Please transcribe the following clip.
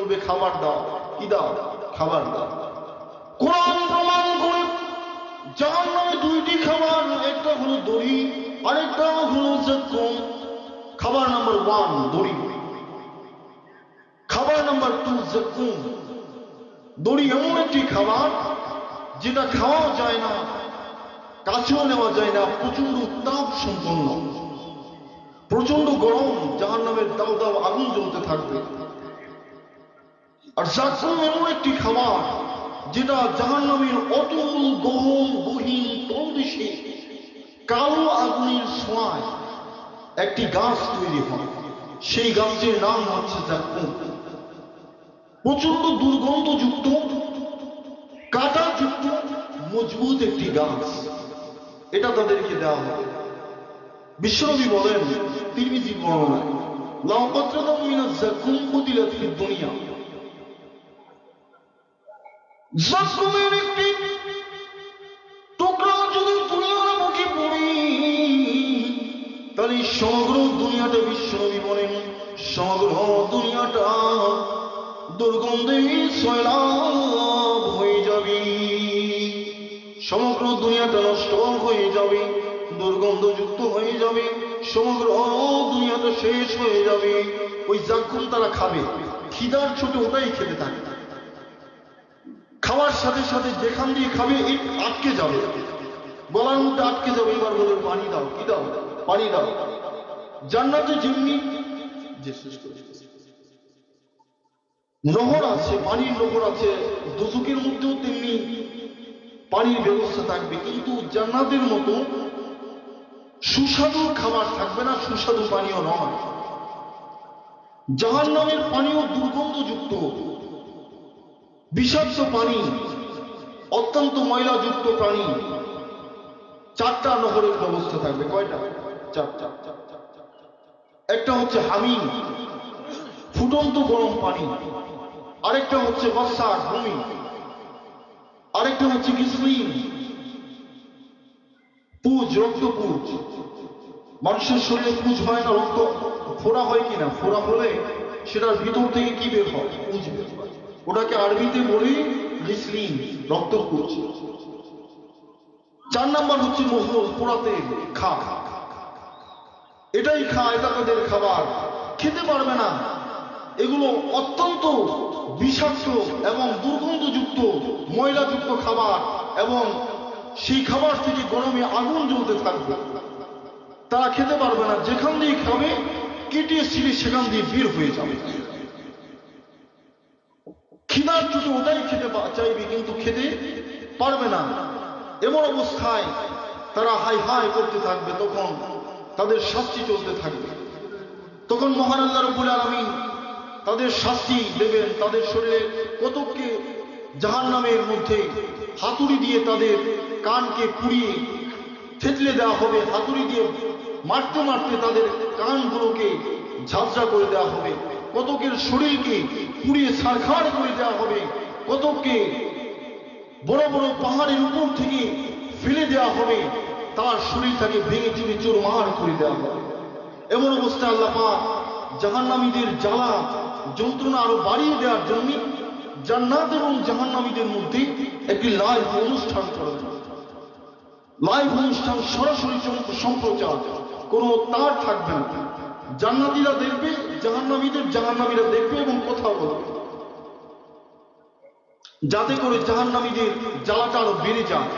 বলবে খাবার দাও, কি দাও? খাবার দাও। কোরআন প্রমাণ করে জাহান্নামে দুইটি খাবার, একটা হলো দড়ি, আরেকটা হলো যাকুম। খাবার নাম্বার 1 দড়ি, খাবার নাম্বার 2 যাকুম। দড়ি এমন একটি খাবার যেটা খাওয়া যায় না, কাছেও নেওয়া যায় না, প্রচন্ড তাপ সম্পন্ন, প্রচন্ড গরম, জাহান্নামের দাও দাও আগুন জ্বলতে থাকবে। আর যাকুম এমন একটি খাবার যেটা জাহান্নামের অতল গহন গহীন তলদেশে কালো আগুনের ছোঁয়ায় একটি গাছ তৈরি হয়, সেই গাছের নাম হচ্ছে যাকুম। প্রচন্ড দুর্গন্ধযুক্ত, কাঁটাযুক্ত, মজবুত একটি গাছ, এটা তাদেরকে দেওয়া হবে। বিশ্বনবী বলেন তিরমিজি বর্ণনায়, লাউ কাতরাতুম মিনাজ যাকুম কুতিলাত ফিদ দুনিয়া, যাকুমের একটি টুকরা যদি দুনিয়ার বুকে পড়ে তাহলে সমগ্র দুনিয়াটা, বিশ্বনবী বলেন সমগ্র দুনিয়াটা দুর্গন্ধে সয়লাব হয়ে যাবে, সমগ্র দুনিয়াটা নষ্ট হয়ে যাবে, দুর্গন্ধযুক্ত হয়ে যাবে, সমগ্র দুনিয়াটা শেষ হয়ে যাবে। ওই যাকুম তারা খাবে, খিদার ছোটে ওটাই খেতে থাকে, খাওয়ার সাথে সাথে যেখান দিয়ে খাবে আটকে যাবে, গলার মধ্যে আটকে যাবে। এবার বলে পানি দাও, কি দাও? পানি দাও। জান্নাতে যেমনি নহর আছে, পানির নহর আছে, দোজখের মধ্যেও তেমনি পানির ব্যবস্থা থাকবে, কিন্তু জান্নাতের মতো সুস্বাদু খাবার থাকবে না, সুস্বাদু পানীয় নয়। জাহান্নামের পানীয় দুর্গন্ধযুক্ত, বিষাক্ত পানি, অত্যন্ত ময়লাযুক্ত পানি। 4টা নহরের ব্যবস্থা থাকবে। কয়টা? 4টা। একটা হচ্ছে হামিম, ফুটন্ত গরম পানি, আরেকটা হচ্ছে বাসার ভূমি, আরেকটা হচ্ছে গিসলিন, পুজ, রক্ত পুজ। মানুষের শরীরে পুজ হয় না, রক্ত ফোড়া হয় কিনা? ফোড়া হলে সেটার ভিতর থেকে কি বের হয়? পুজ বের হয়। ওটাকে আরবিতে বলি গিসলিন, রক্ত পুজ। 4 নাম্বার হচ্ছে মহল, পোড়াতে খা, এটাই খা, এটা তাদের খাবার। খেতে পারবে না, এগুলো অত্যন্ত বিষাক্ত এবং দুর্গন্ধযুক্ত ময়লাযুক্ত খাবার, এবং সেই খাবার থেকে গরমে আগুন জ্বলতে থাকবে, তারা খেতে পারবে না। যেখান দিয়ে খাবে কেটে ছিঁড়ে সেখান দিয়ে বের হয়ে যাবে। খিদার চোটে ওটাই খেতে চাইবে, কিন্তু খেতে পারবে না। এমন অবস্থায় তারা হাই হাই করতে থাকবে, তখন তাদের শাস্তি চলতে থাকবে। তখন মহান আল্লাহ রাব্বুল আলামিন তাদের শাস্তি দেবেন। তাদের শরীরে কতককে জাহান্নামের মধ্যে হাতুড়ি দিয়ে তাদের কানকে পুড়িয়ে থেতলে দেওয়া হবে, হাতুড়ি দিয়ে মারতে মারতে তাদের কানগুলোকে ঝাঁঝরা করে দেওয়া হবে, কতকের শরীরকে পুড়িয়ে ছারখার করে দেওয়া হবে, কতককে বড় বড় পাহাড়ের উপর থেকে ফেলে দেওয়া হবে, তার শরীরটাকে ভেঙে চুরে চুরমার করে দেওয়া হবে। এমন অবস্থায় আল্লাহ পাক জাহান্নামীদের জ্বালা যন্ত্রণা আরো বাড়িয়ে দেওয়ার জন্য জান্নাত এবং জাহান্নামীদের মধ্যে একটি লাইভ অনুষ্ঠান করবেন। লাইভ অনুষ্ঠান, সরাসরি সম্প্রচার, কোনো তার থাকবে না। জান্নাতীরা দেখবে জাহান্নামীদের, জাহান্নামীরা দেখবে এবং কথা বলবে, যাতে করে জাহান্নামীদের জ্বালাটা আরো বেড়ে যায়।